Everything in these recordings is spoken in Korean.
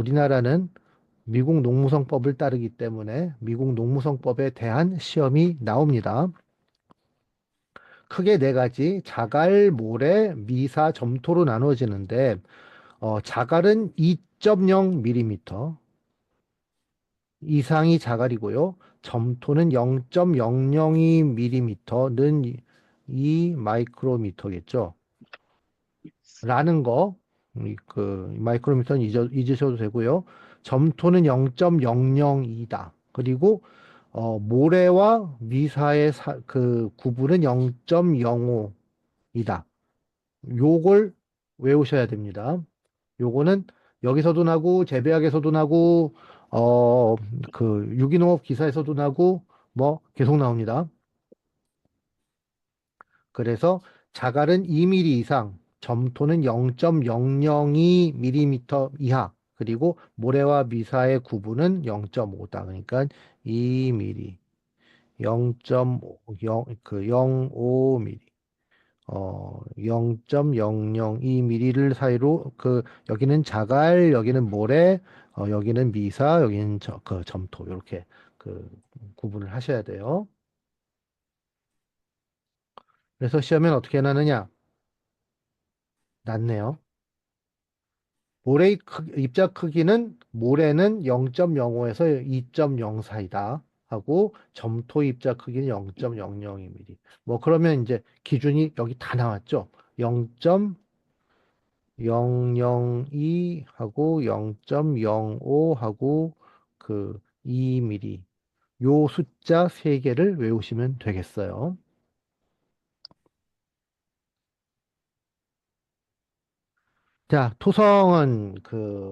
우리나라는 미국 농무성법을 따르기 때문에 미국 농무성법에 대한 시험이 나옵니다. 크게 네 가지, 자갈, 모래, 미사, 점토로 나누어지는데, 자갈은 2.0mm 이상이 자갈이고요. 점토는 0.002mm는 이 마이크로미터겠죠. 라는 거, 마이크로미터는 잊으셔도 되고요. 점토는 0.002다. 그리고 모래와 미사의 구분은 0.05이다. 요걸 외우셔야 됩니다. 요거는 여기서도 나고 재배학에서도 나고 유기농업 기사에서도 나고 뭐 계속 나옵니다. 그래서 자갈은 2mm 이상, 점토는 0.002mm 이하, 그리고 모래와 미사의 구분은 0.5다. 그러니까 2mm, 0.5, 0.05mm, 0.002mm를 사이로 여기는 자갈, 여기는 모래, 여기는 미사, 여기는 점토 이렇게 그 구분을 하셔야 돼요. 그래서 시험엔 어떻게 나느냐? 낮네요. 입자 크기는 모래는 0.05에서 2.0 사이다 하고 점토 입자 크기는 0.002mm. 뭐 그러면 이제 기준이 여기 다 나왔죠. 0.002 하고 0.05 하고 2mm. 요 숫자 세 개를 외우시면 되겠어요. 자, 토성은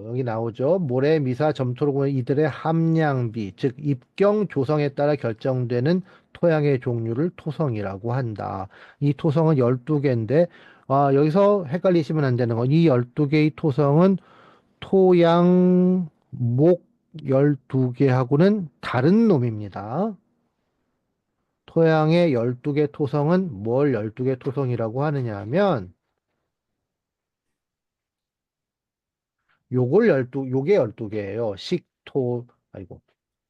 여기 나오죠. 모래, 미사, 점토로 보면 이들의 함량비, 즉 입경 조성에 따라 결정되는 토양의 종류를 토성이라고 한다. 이 토성은 12개인데 여기서 헷갈리시면 안 되는 건 이 12개의 토성은 토양 목 12개하고는 다른 놈입니다. 토양의 12개 토성은 뭘 12개 토성이라고 하느냐 하면 요게 12개예요. 아이고,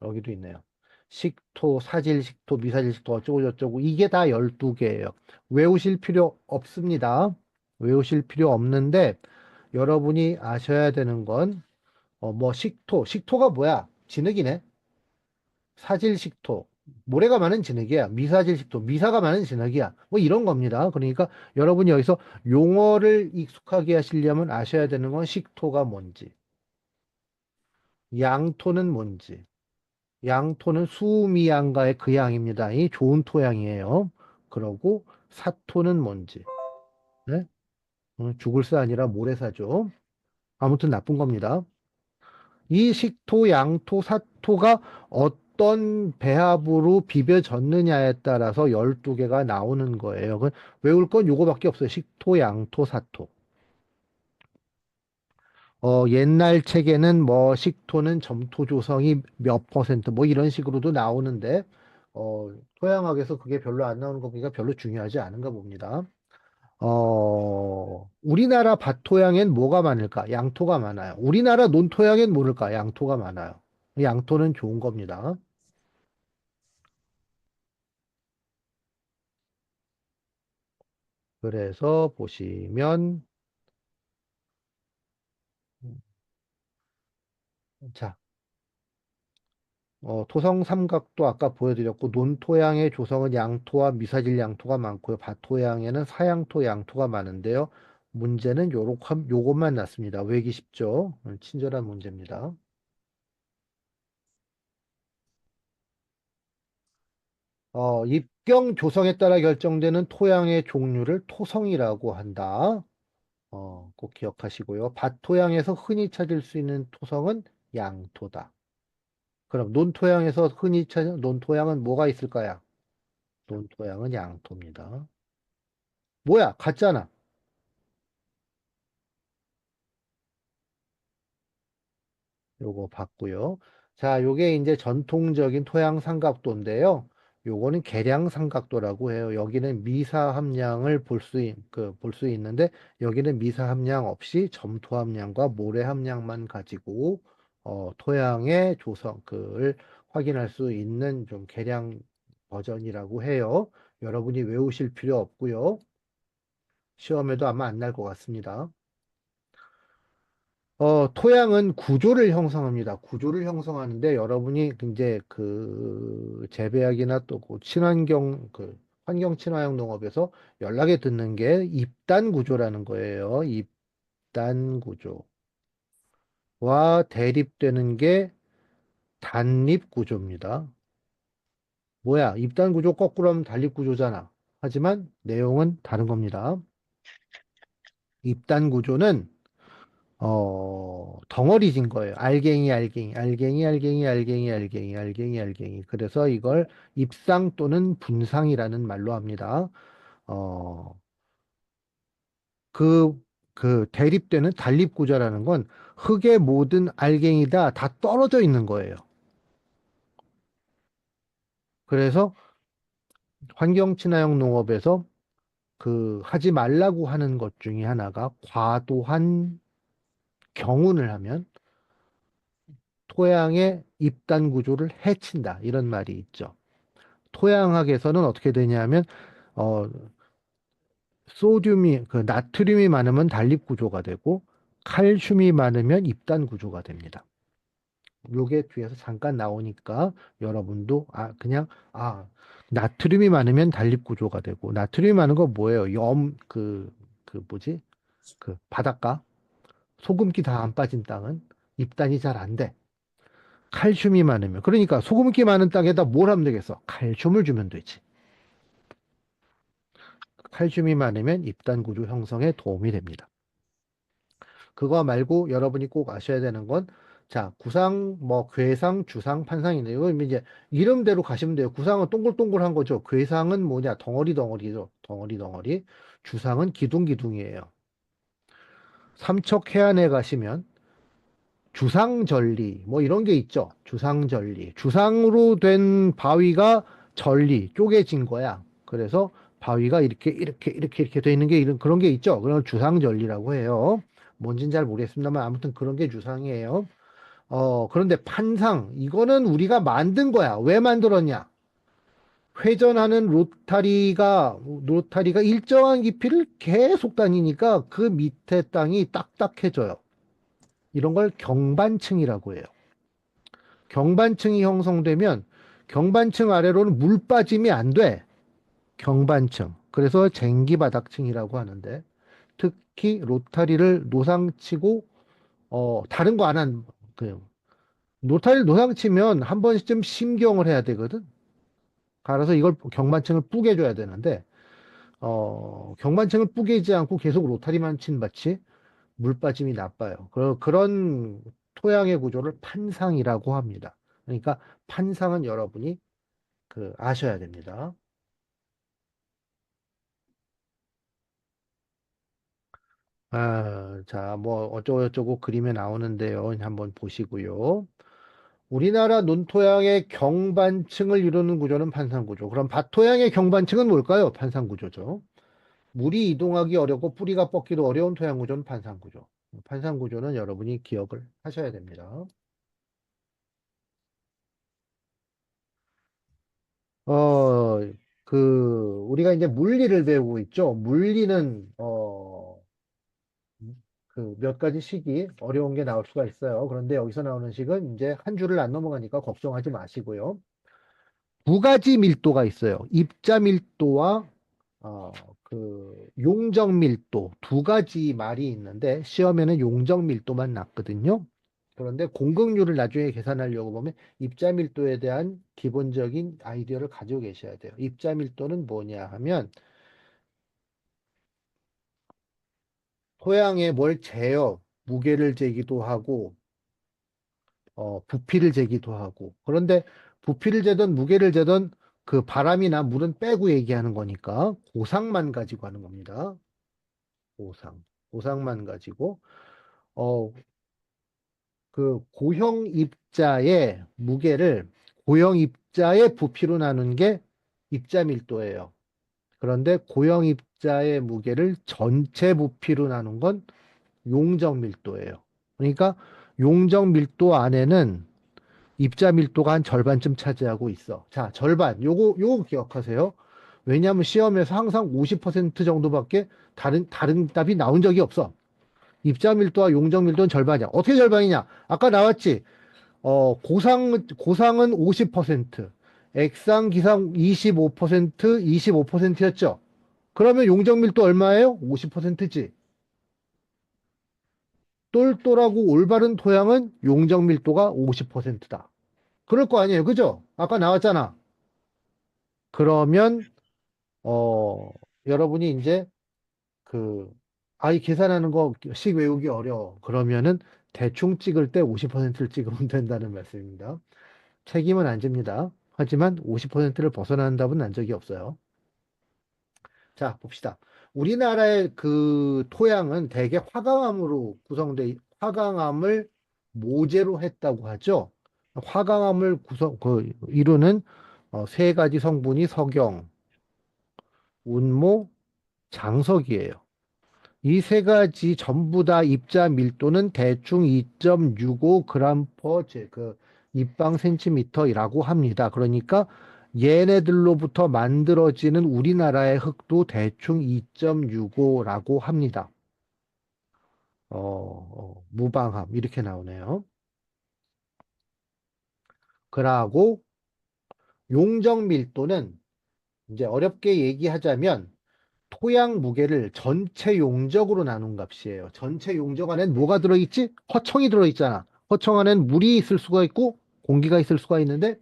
여기도 있네요. 식토, 사질식토, 미사질식토, 어쩌고저쩌고, 이게 다 12개예요. 외우실 필요 없습니다. 외우실 필요 없는데, 여러분이 아셔야 되는 건, 식토가 뭐야? 진흙이네? 사질식토, 모래가 많은 진흙이야. 미사질식토, 미사가 많은 진흙이야. 뭐 이런 겁니다. 그러니까 여러분이 여기서 용어를 익숙하게 하시려면 아셔야 되는 건 식토가 뭔지, 양토는 뭔지. 양토는 수미양가의 그 양입니다. 이 좋은 토양이에요. 그러고 사토는 뭔지. 네? 죽을사 아니라 모래사죠. 아무튼 나쁜 겁니다. 이 식토, 양토, 사토가 어떤 배합으로 비벼졌느냐에 따라서 12개가 나오는 거예요. 외울 건 요거밖에 없어요. 식토, 양토, 사토. 옛날 책에는 뭐 식토는 점토 조성이 몇 퍼센트 뭐 이런 식으로도 나오는데 토양학에서 그게 별로 안 나오는 거 보니까 별로 중요하지 않은가 봅니다. 우리나라 밭토양엔 뭐가 많을까? 양토가 많아요. 우리나라 논토양엔 뭐일까? 양토가 많아요. 양토는 좋은 겁니다. 그래서 보시면 자, 토성 삼각도 아까 보여드렸고 논토양의 조성은 양토와 미사질 양토가 많고요. 밭토양에는 사양토 양토가 많은데요. 문제는 요것만 났습니다. 외기 쉽죠? 친절한 문제입니다. 입경 조성에 따라 결정되는 토양의 종류를 토성이라고 한다. 꼭 기억하시고요. 밭토양에서 흔히 찾을 수 있는 토성은 양토다. 그럼 논토양에서 흔히 찾는 논토양은 뭐가 있을까요? 논토양은 양토입니다. 뭐야? 같잖아. 요거 봤고요. 자, 요게 이제 전통적인 토양 삼각도인데요. 요거는 계량 삼각도라고 해요. 여기는 미사 함량을 볼 수 있는데 여기는 미사 함량 없이 점토 함량과 모래 함량만 가지고 토양의 조성을 확인할 수 있는 좀 개량 버전이라고 해요. 여러분이 외우실 필요 없고요. 시험에도 아마 안 날 것 같습니다. 토양은 구조를 형성합니다. 구조를 형성하는데 여러분이 이제 그 재배학이나 또 그 친환경 그 환경 친화형 농업에서 연락에 듣는 게 입단 구조라는 거예요. 입단 구조와 대립되는 게 단립 구조입니다. 뭐야? 입단 구조 거꾸로 하면 단립 구조잖아. 하지만 내용은 다른 겁니다. 입단 구조는 덩어리진 거예요. 알갱이, 알갱이, 알갱이, 알갱이, 알갱이, 알갱이, 알갱이, 알갱이. 그래서 이걸 입상 또는 분상이라는 말로 합니다. 어, 그, 그 대립되는 단립구조라는 건 흙의 모든 알갱이가 다 떨어져 있는 거예요. 그래서 환경 친화형 농업에서 그 하지 말라고 하는 것 중에 하나가 과도한 경운을 하면 토양의 입단 구조를 해친다. 이런 말이 있죠. 토양학에서는 어떻게 되냐면 어 소듐이 그 나트륨이 많으면 단립 구조가 되고 칼슘이 많으면 입단 구조가 됩니다. 요게 뒤에서 잠깐 나오니까 여러분도 그냥 나트륨이 많으면 단립 구조가 되고 나트륨이 많은 거 뭐예요? 그 뭐지? 그 바닷가 소금기 다 안 빠진 땅은 입단이 잘 안 돼. 칼슘이 많으면 그러니까 소금기 많은 땅에다 뭘 하면 되겠어? 칼슘을 주면 되지. 칼슘이 많으면 입단 구조 형성에 도움이 됩니다. 그거 말고 여러분이 꼭 아셔야 되는 건, 자, 구상, 뭐, 괴상, 주상, 판상이네요. 이거 이제 이름대로 가시면 돼요. 구상은 동글동글한 거죠. 괴상은 뭐냐? 덩어리 덩어리죠. 덩어리 덩어리. 주상은 기둥기둥이에요. 삼척 해안에 가시면 주상절리, 뭐 이런 게 있죠. 주상절리. 주상으로 된 바위가 절리, 쪼개진 거야. 그래서 바위가 이렇게 돼 있는 게 이런 그런 게 있죠. 그걸 주상절리라고 해요. 뭔진 잘 모르겠습니다만 아무튼 그런 게 주상이에요. 그런데 판상, 이거는 우리가 만든 거야. 왜 만들었냐? 회전하는 로타리가 일정한 깊이를 계속 다니니까 그 밑에 땅이 딱딱해져요. 이런 걸 경반층이라고 해요. 경반층이 형성되면 경반층 아래로는 물 빠짐이 안 돼. 경반층. 그래서 쟁기바닥층이라고 하는데 특히 로타리를 노상치고 다른 거 안 한, 그 로타리를 노상치면 한 번쯤 심경을 해야 되거든. 갈아서 이걸 경반층을 뿌개줘야 되는데 경반층을 뿌개지 않고 계속 로타리만 친 밭이 물 빠짐이 나빠요. 그런 토양의 구조를 판상이라고 합니다. 그러니까 판상은 여러분이 아셔야 됩니다. 자, 뭐 어쩌고저쩌고 그림에 나오는데요. 한번 보시고요. 우리나라 논토양의 경반층을 이루는 구조는 판상구조. 그럼 밭토양의 경반층은 뭘까요? 판상구조죠. 물이 이동하기 어렵고 뿌리가 뻗기도 어려운 토양 구조는 판상구조. 판상구조는 여러분이 기억을 하셔야 됩니다. 어, 우리가 이제 물리를 배우고 있죠. 물리는, 몇 가지 식이 어려운 게 나올 수가 있어요. 그런데 여기서 나오는 식은 이제 한 줄을 안 넘어가니까 걱정하지 마시고요. 두 가지 밀도가 있어요. 입자 밀도와 어, 용적 밀도 두 가지 말이 있는데 시험에는 용적 밀도만 났거든요. 그런데 공극률을 나중에 계산하려고 보면 입자 밀도에 대한 기본적인 아이디어를 가지고 계셔야 돼요. 입자 밀도는 뭐냐 하면 토양에 뭘 재요. 무게를 재기도 하고 부피를 재기도 하고. 그런데 부피를 재든 무게를 재든 그 바람이나 물은 빼고 얘기하는 거니까 고상만 가지고 하는 겁니다. 고상. 고상만 가지고 어, 고형 입자의 무게를 고형 입자의 부피로 나눈 게 입자 밀도예요. 그런데 고형 입자의 무게를 전체 부피로 나눈 건 용적 밀도예요. 그러니까 용적 밀도 안에는 입자 밀도가 한 절반쯤 차지하고 있어. 자, 절반. 요거 기억하세요. 왜냐하면 시험에서 항상 50% 정도밖에 다른 답이 나온 적이 없어. 입자 밀도와 용적 밀도는 절반이야. 어떻게 절반이냐? 아까 나왔지. 고상은 50%, 액상, 기상 25%, 25%였죠. 그러면 용적 밀도 얼마예요? 50%지. 똘똘하고 올바른 토양은 용적 밀도가 50%다. 그럴 거 아니에요. 그죠? 아까 나왔잖아. 그러면, 어, 여러분이 이제 그, 아이 계산하는 거 식 외우기 어려워. 그러면은 대충 찍을 때 50%를 찍으면 된다는 말씀입니다. 책임은 안 집니다. 하지만 50%를 벗어나는 답은 난 적이 없어요. 자, 봅시다. 우리나라의 그 토양은 대개 화강암으로 화강암을 모재로 했다고 하죠. 화강암을 이루는 세 가지 성분이 석영, 운모, 장석이에요. 이 세 가지 전부 다 입자 밀도는 대충 2.65g 입방 센티미터라고 합니다. 그러니까 얘네들로부터 만들어지는 우리나라의 흙도 대충 2.65라고 합니다. 무방함 이렇게 나오네요. 그러고 용적 밀도는 이제 어렵게 얘기하자면 토양 무게를 전체 용적으로 나눈 값이에요. 전체 용적 안엔 뭐가 들어있지? 허청이 들어있잖아. 허청 안엔 물이 있을 수가 있고 공기가 있을 수가 있는데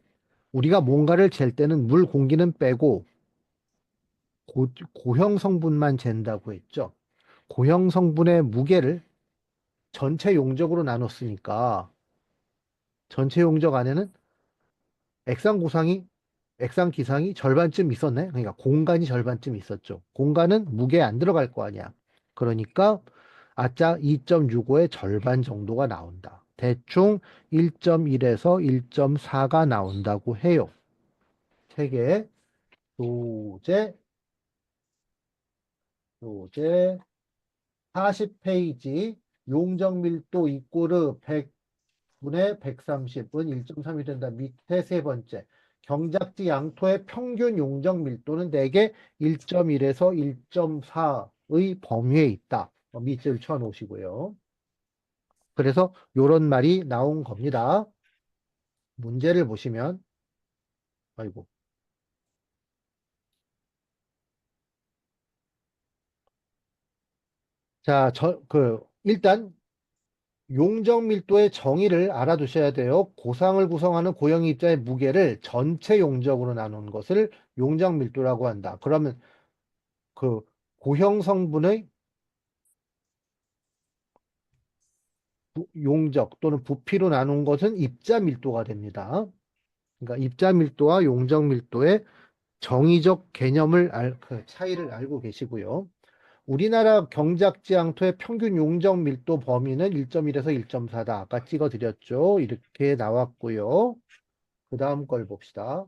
우리가 뭔가를 잴 때는 물, 공기는 빼고 고형 성분만 잰다고 했죠. 고형 성분의 무게를 전체 용적으로 나눴으니까 전체 용적 안에는 액상고상이 액상기상이 절반쯤 있었네. 그러니까 공간이 절반쯤 있었죠. 공간은 무게에 안 들어갈 거 아니야. 그러니까 아짜 2.65의 절반 정도가 나온다. 대충 1.1에서 1.4가 나온다고 해요. 책의 소재, 소재 40페이지 용적밀도 이꼬르 100분의 130은 1.3이 된다. 밑에 세 번째. 경작지 양토의 평균 용적 밀도는 대개 1.1에서 1.4의 범위에 있다. 밑줄 쳐 놓으시고요. 그래서 요런 말이 나온 겁니다. 문제를 보시면, 아이고. 자, 일단 용적 밀도의 정의를 알아두셔야 돼요. 고상을 구성하는 고형 입자의 무게를 전체 용적으로 나눈 것을 용적 밀도라고 한다. 그러면 그 고형 성분의 용적 또는 부피로 나눈 것은 입자 밀도가 됩니다. 그러니까 입자 밀도와 용적 밀도의 정의적 그 차이를 알고 계시고요. 우리나라 경작지 양토의 평균 용적 밀도 범위는 1.1에서 1.4다. 아까 찍어 드렸죠. 이렇게 나왔고요. 그 다음 걸 봅시다.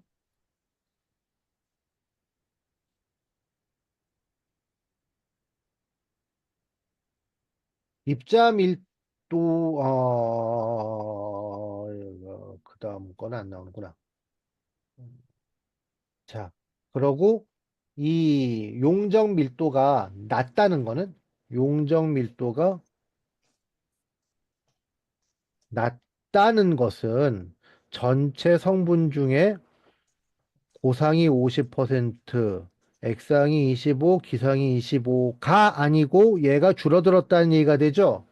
입자 밀도, 그 다음 건 안 나오는구나. 자, 그러고 이 용적 밀도가 낮다는 거는 용적 밀도가 낮다는 것은 전체 성분 중에 고상이 50%, 액상이 25, 기상이 25가 아니고 얘가 줄어들었다는 얘기가 되죠.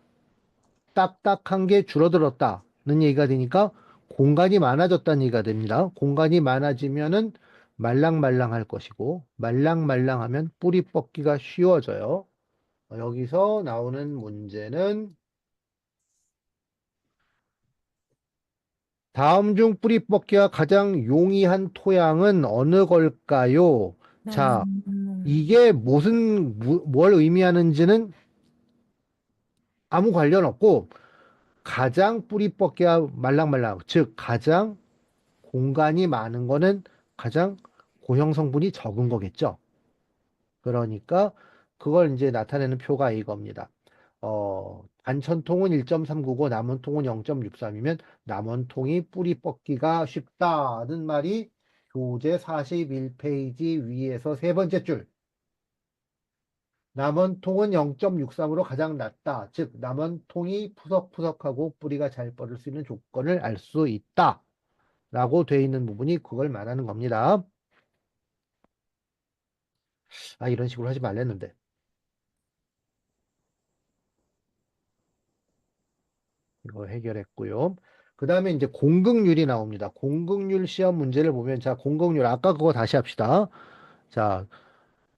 딱딱한 게 줄어들었다는 얘기가 되니까 공간이 많아졌다는 얘기가 됩니다. 공간이 많아지면은 말랑말랑할 것이고 말랑말랑하면 뿌리 뽑기가 쉬워져요. 여기서 나오는 문제는 다음 중 뿌리 뽑기가 가장 용이한 토양은 어느 걸까요? 자, 이게 뭘 의미하는지는 아무 관련 없고 가장 뿌리 뽑기가 말랑말랑, 즉 가장 공간이 많은 거는 가장 고형 성분이 적은 거겠죠. 그러니까 그걸 이제 나타내는 표가 이겁니다. 단천통은 1.399, 남원통은 0.63이면 남원통이 뿌리 뻗기가 쉽다는 말이 교재 41페이지 위에서 세 번째 줄. 남원통은 0.63으로 가장 낮다. 즉, 남원통이 푸석푸석하고 뿌리가 잘 뻗을 수 있는 조건을 알 수 있다. 라고 되어 있는 부분이 그걸 말하는 겁니다. 아, 이런 식으로 하지 말랬는데. 이거 해결했고요. 그 다음에 이제 공극률이 나옵니다. 공극률 시험 문제를 보면, 자, 공극률, 아까 그거 다시 합시다. 자,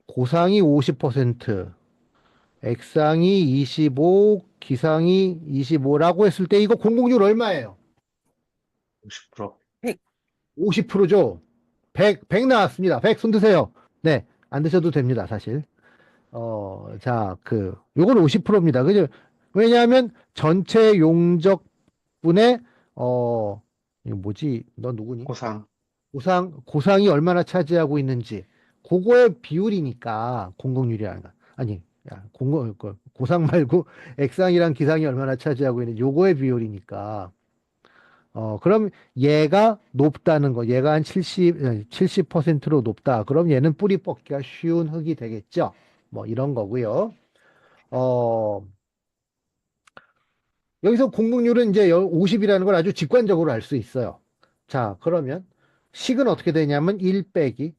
고상이 50%, 액상이 25, 기상이 25라고 했을 때 이거 공극률 얼마예요? 50%. 50%죠? 100 나왔습니다. 100 손 드세요. 네, 안 드셔도 됩니다, 사실. 자, 요건 50%입니다. 그죠? 왜냐하면 전체 용적분의, 이거 뭐지? 너 누구니? 고상. 고상이 얼마나 차지하고 있는지. 그거의 비율이니까, 공공률이라는 거. 아니, 야, 고상 말고 액상이랑 기상이 얼마나 차지하고 있는지, 요거의 비율이니까. 그럼 얘가 높다는 거, 얘가 한 70%로 높다. 그럼 얘는 뿌리 뽑기가 쉬운 흙이 되겠죠. 뭐 이런 거고요. 어, 여기서 공복률은 이제 50이라는 걸 아주 직관적으로 알 수 있어요. 자, 그러면 식은 어떻게 되냐면 1 빼기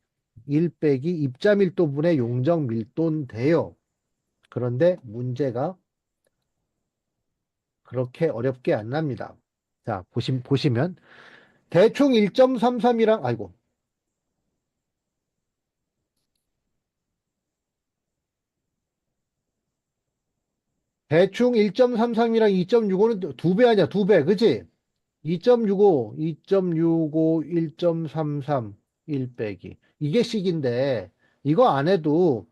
입자 밀도분의 용적 밀도인데요. 그런데 문제가 그렇게 어렵게 안 납니다. 자, 보시면 대충 1.33이랑, 아이고, 대충 1.33이랑 2.65는 두 배 아니야, 두 배, 그치? 2.65, 2.65, 1.33, 1 빼기. 이게 식인데, 이거 안 해도,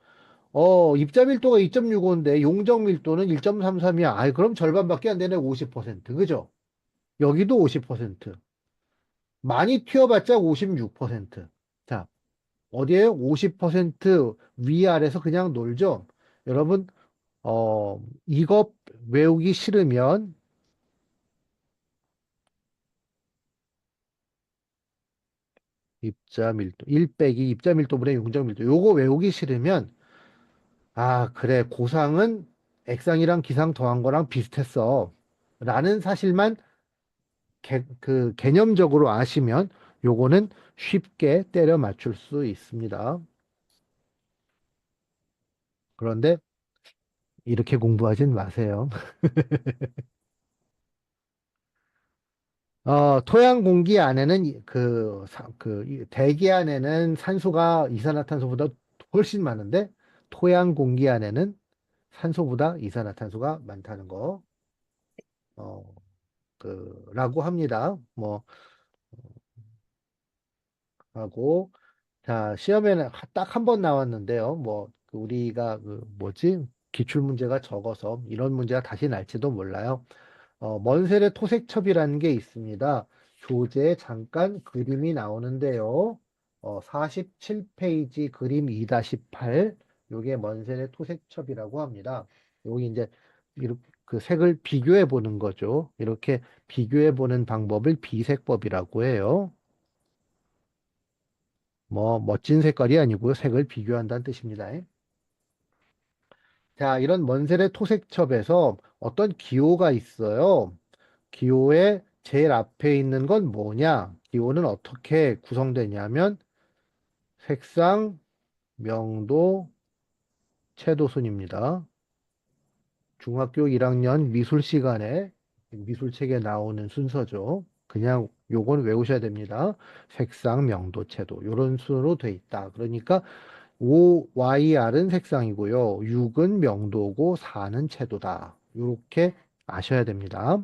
입자 밀도가 2.65인데, 용적 밀도는 1.33이야. 아이, 그럼 절반밖에 안 되네, 50%. 그죠? 여기도 50%. 많이 튀어봤자 56%. 자, 어디에 50% 위아래서 그냥 놀죠? 여러분, 이거 외우기 싫으면, 입자 밀도, 1 빼기 입자 밀도분의 용적 밀도. 요거 외우기 싫으면, 아, 그래, 고상은 액상이랑 기상 더한 거랑 비슷했어. 라는 사실만 개념적으로 아시면 요거는 쉽게 때려 맞출 수 있습니다. 그런데 이렇게 공부하진 마세요. 토양 공기 안에는 대기 안에는 산소가 이산화탄소보다 훨씬 많은데 토양 공기 안에는 산소보다 이산화탄소가 많다는 거, 어, 라고 합니다. 뭐, 하고, 자, 시험에는 딱 한 번 나왔는데요. 뭐, 우리가, 뭐지? 기출 문제가 적어서 이런 문제가 다시 날지도 몰라요. 먼셀의 토색첩이라는 게 있습니다. 교재에 잠깐 그림이 나오는데요. 47페이지 그림 2-8. 요게 먼셀의 토색첩이라고 합니다. 여기 이제 이렇게 그 색을 비교해 보는 거죠. 이렇게 비교해 보는 방법을 비색법이라고 해요. 뭐 멋진 색깔이 아니고요. 색을 비교한다는 뜻입니다. 자, 이런 먼셀의 토색첩에서 어떤 기호가 있어요. 기호의 제일 앞에 있는 건 뭐냐? 기호는 어떻게 구성되냐면 색상, 명도, 채도순입니다. 중학교 1학년 미술 시간에 미술책에 나오는 순서죠. 그냥 요건 외우셔야 됩니다. 색상, 명도, 채도 이런 순으로 돼 있다. 그러니까 OYR은 색상이고요. 6은 명도고 4는 채도다. 이렇게 아셔야 됩니다.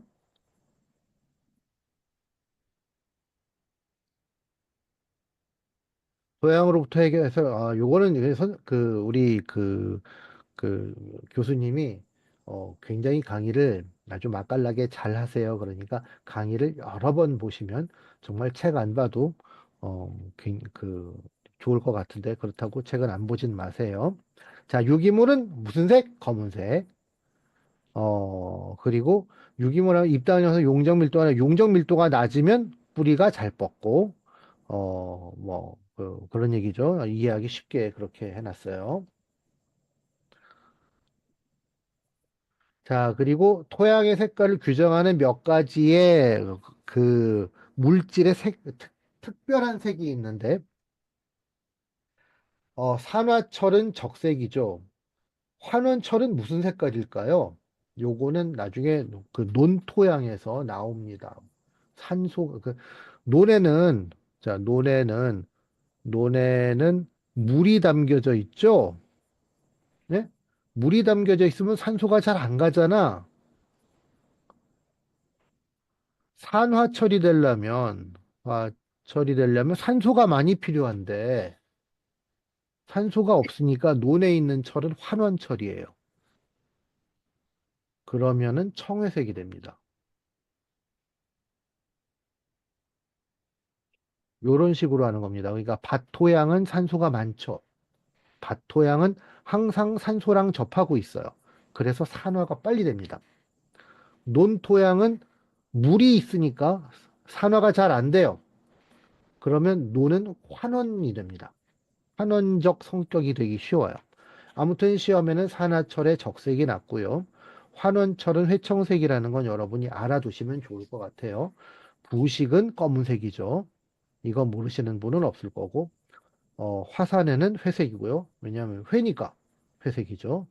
소양으로부터 해결해서 요거는 우리 그 교수님이 굉장히 강의를 아주 맛깔나게 잘 하세요. 그러니까 강의를 여러 번 보시면 정말 책 안 봐도 좋을 것 같은데 그렇다고 책은 안 보진 마세요. 자, 유기물은 무슨 색? 검은색. 그리고 유기물하면 입단해서 용적 밀도가 용적 밀도가 낮으면 뿌리가 잘 뻗고, 그런 얘기죠. 이해하기 쉽게 그렇게 해놨어요. 자, 그리고 토양의 색깔을 규정하는 몇 가지의 그 물질의 특별한 색이 있는데, 산화철은 적색이죠. 환원철은 무슨 색깔일까요? 요거는 나중에 그 논토양에서 나옵니다. 논에는, 자, 논에는 물이 담겨져 있죠? 네? 물이 담겨져 있으면 산소가 잘 안 가잖아. 산화 처리되려면, 처리되려면 산소가 많이 필요한데, 산소가 없으니까 논에 있는 철은 환원철이에요. 그러면은 청회색이 됩니다. 요런 식으로 하는 겁니다. 그러니까 밭토양은 산소가 많죠. 밭토양은 항상 산소랑 접하고 있어요. 그래서 산화가 빨리 됩니다. 논토양은 물이 있으니까 산화가 잘 안 돼요. 그러면 논은 환원이 됩니다. 환원적 성격이 되기 쉬워요. 아무튼 시험에는 산화철의 적색이 났고요. 환원철은 회청색이라는 건 여러분이 알아두시면 좋을 것 같아요. 부식은 검은색이죠. 이거 모르시는 분은 없을 거고, 화산에는 회색이고요. 왜냐하면 회니까 회색이죠.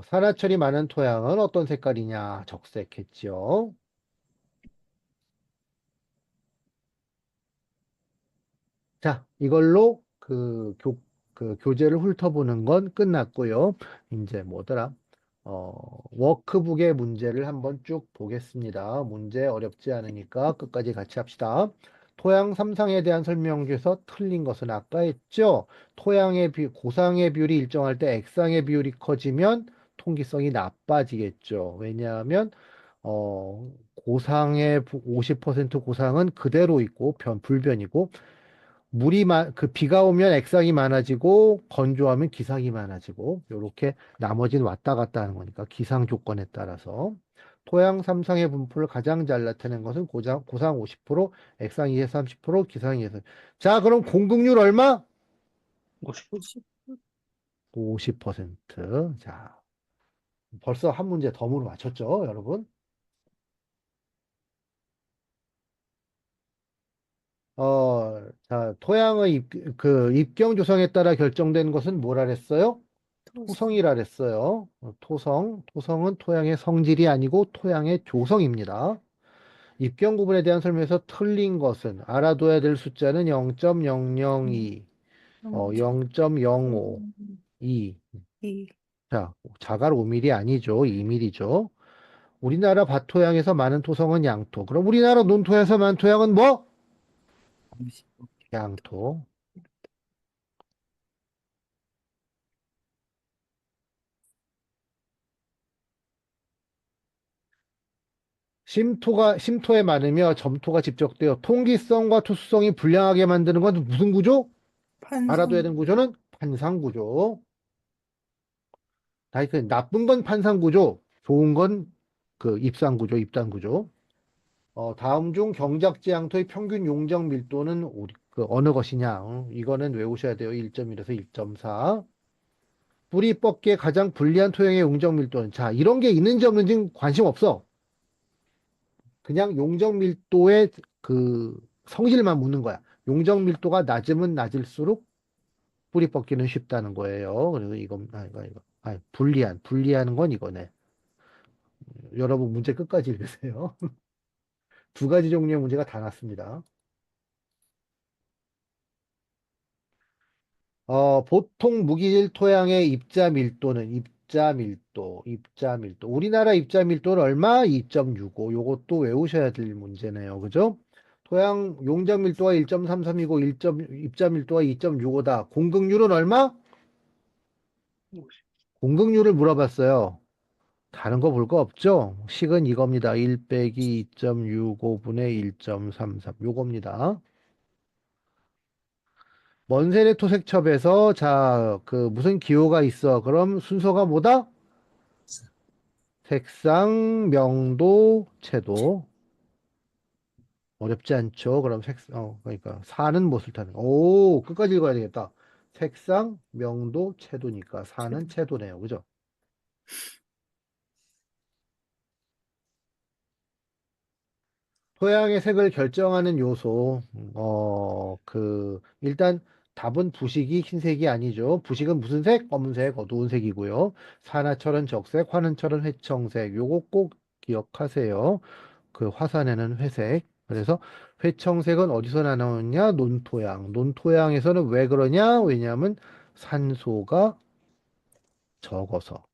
산화철이 많은 토양은 어떤 색깔이냐? 적색했죠. 자, 이걸로 그 교재를 훑어보는 건 끝났고요. 이제 뭐더라? 워크북의 문제를 한번 쭉 보겠습니다. 문제 어렵지 않으니까 끝까지 같이 합시다. 토양 삼상에 대한 설명 중에서 틀린 것은 아까 했죠. 고상의 비율이 일정할 때 액상의 비율이 커지면 통기성이 나빠지겠죠. 왜냐하면 고상의 50% 고상은 그대로 있고 불변이고 그 비가 오면 액상이 많아지고 건조하면 기상이 많아지고 요렇게 나머지는 왔다 갔다 하는 거니까 기상 조건에 따라서 토양 삼상의 분포를 가장 잘 나타낸 것은 고상 50%, 액상 2에서 30%, 기상 2에서 자, 그럼 공급률 얼마? 50. 50. 50%. 자, 벌써 한 문제 덤으로 맞췄죠, 여러분? 자, 토양의 입경 조성에 따라 결정된 것은 뭐라 그랬어요? 토성이라 그랬어요. 토성은 토양의 성질이 아니고 토양의 조성입니다. 입경 구분에 대한 설명에서 틀린 것은 알아둬야 될 숫자는 0.002, 0.05, 2. 이 자, 자갈 5mm 아니죠. 2mm죠. 우리나라 밭토양에서 많은 토성은 양토. 그럼 우리나라 논토에서 많은 토양은 뭐? 양토. 심토에 많으며 점토가 집적되어 통기성과 투수성이 불량하게 만드는 건 무슨 구조? 알아둬야 판상. 되는 구조는 판상구조. 그 나쁜 건 판상구조, 좋은 건 그 입상구조, 입단구조. 다음 중 경작지 양토의 평균 용적 밀도는 어느 것이냐? 이거는 외우셔야 돼요. 1.1에서 1.4. 뿌리 뻗기에 가장 불리한 토양의 용적 밀도는 자, 이런 게 있는지 없는지 관심 없어. 그냥 용적 밀도의 그 성질만 묻는 거야. 용적 밀도가 낮으면 낮을수록 뿌리 뻗기는 쉽다는 거예요. 그리고 불리한 건 이거네. 여러분 문제 끝까지 읽으세요. 두 가지 종류의 문제가 다 났습니다. 보통 무기질 토양의 입자 밀도. 우리나라 입자 밀도는 얼마? 2.65. 요것도 외우셔야 될 문제네요. 그죠? 토양 용적 밀도가 1.33이고 입자 밀도가 2.65다. 공급률은 얼마? 공급률을 물어봤어요. 다른 거 볼 거 없죠? 식은 이겁니다. 1 빼기 2.65분의 1.33. 요겁니다. 먼세레 토색첩에서 자, 그 무슨 기호가 있어? 그럼 순서가 뭐다? 색상, 명도, 채도. 어렵지 않죠? 그럼 그러니까 사는 못을 타는. 오, 끝까지 읽어야 되겠다. 색상, 명도, 채도니까 사는 채도네요. 그죠? 토양의 색을 결정하는 요소, 일단 답은 부식이 흰색이 아니죠. 부식은 무슨 색? 검은색, 어두운 색이고요. 산화철은 적색, 환은철은 회청색. 요거 꼭 기억하세요. 그 화산에는 회색. 그래서 회청색은 어디서 나오느냐? 논토양. 논토양에서는 왜 그러냐? 왜냐하면 산소가 적어서.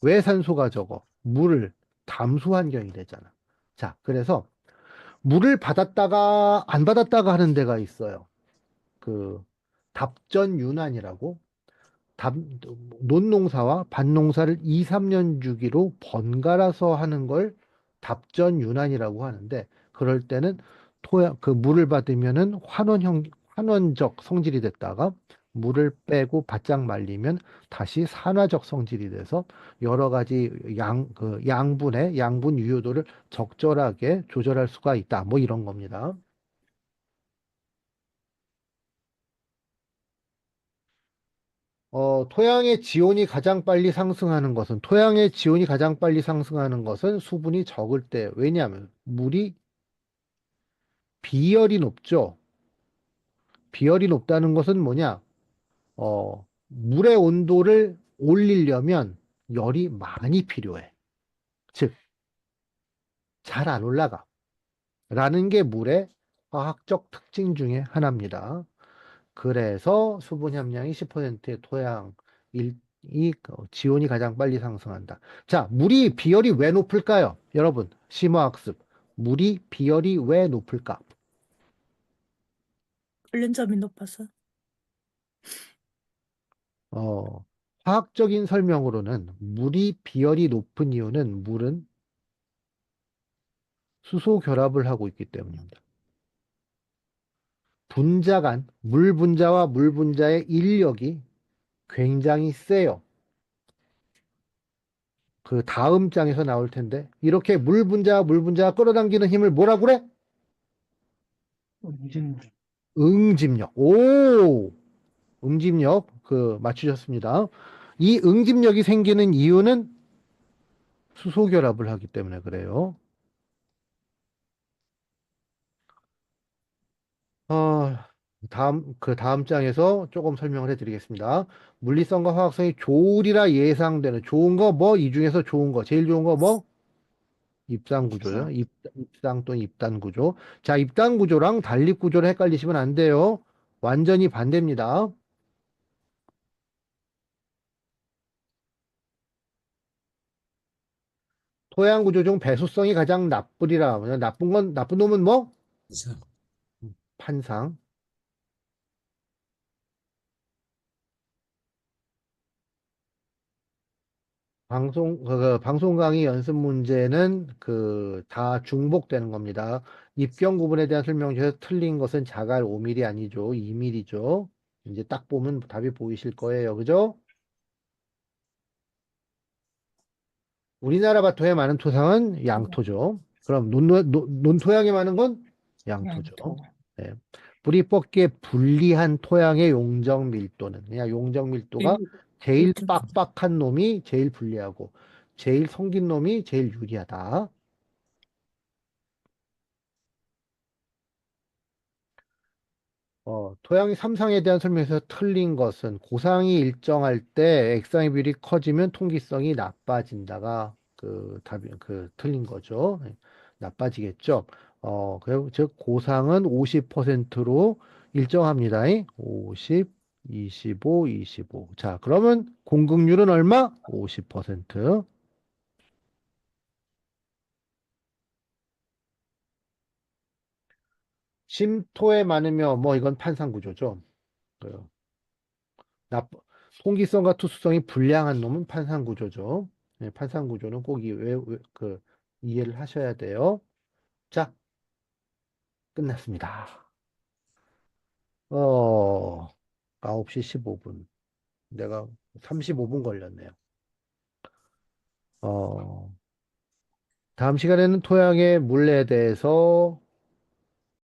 왜 산소가 적어? 물을 담수 환경이 되잖아. 자, 그래서 물을 받았다가 안 받았다가 하는 데가 있어요. 그 답전 윤환이라고 답 논농사와 밭농사를 2, 3년 주기로 번갈아서 하는 걸 답전 윤환이라고 하는데 그럴 때는 토양 그 물을 받으면은 환원적 성질이 됐다가 물을 빼고 바짝 말리면 다시 산화적 성질이 돼서 여러 가지 양분 유효도를 적절하게 조절할 수가 있다. 뭐 이런 겁니다. 토양의 지온이 가장 빨리 상승하는 것은 수분이 적을 때. 왜냐하면 물이 비열이 높죠. 비열이 높다는 것은 뭐냐? 물의 온도를 올리려면 열이 많이 필요해. 즉, 잘 안 올라가. 라는 게 물의 화학적 특징 중에 하나입니다. 그래서 수분 함량이 10%의 지온이 가장 빨리 상승한다. 자, 물이 비열이 왜 높을까요? 여러분, 심화학습. 물이 비열이 왜 높을까? 훈련점이 높아서. 어, 화학적인 설명으로는 물이 비열이 높은 이유는 물은 수소 결합을 하고 있기 때문입니다. 물 분자와 물 분자의 인력이 굉장히 세요. 그 다음 장에서 나올 텐데, 이렇게 물 분자가 끌어당기는 힘을 뭐라 그래? 응징. 응집력. 오! 응집력. 맞추셨습니다. 이 응집력이 생기는 이유는 수소 결합을 하기 때문에 그래요. 어, 다음 장에서 조금 설명을 해드리겠습니다. 물리성과 화학성이 조울이라 예상되는 좋은 거 뭐? 이 중에서 좋은 거. 제일 좋은 거 뭐? 입상 구조요. 입상. 입상 또는 입단 구조. 자, 입단 구조랑 단립 구조를 헷갈리시면 안 돼요. 완전히 반대입니다. 토양 구조 중 배수성이 가장 나쁘리라. 나쁜 놈은 뭐? 이상. 판상. 방송 강의 연습 문제는 다 중복되는 겁니다. 입경 구분에 대한 설명 중에서 틀린 것은 자갈 5mm 아니죠. 2mm죠. 이제 딱 보면 답이 보이실 거예요. 그죠? 우리나라 밭토에 많은 토상은 양토죠. 그럼 논토양에 많은 건 양토죠. 양토. 네. 뿌리 뽑기에 불리한 토양의 용적 밀도는 그냥 용적 밀도가 일, 제일 1점. 빡빡한 놈이 제일 불리하고 제일 성긴 놈이 제일 유리하다. 토양의 삼상에 대한 설명에서 틀린 것은 고상이 일정할 때 액상의 비율이 커지면 통기성이 나빠진다가 답이 틀린 거죠. 네, 나빠지겠죠. 즉 고상은 50%로 일정합니다. 50, 25, 25. 자, 그러면 공급률은 얼마? 50%. 심토에 많으며 뭐 이건 판상 구조죠. 그 나, 통기성과 투수성이 불량한 놈은 판상구조죠. 네, 판상구조는 꼭 이해를 하셔야 돼요. 자, 끝났습니다. 9시 15분. 내가 35분 걸렸네요. 어, 다음 시간에는 토양의 물레에 대해서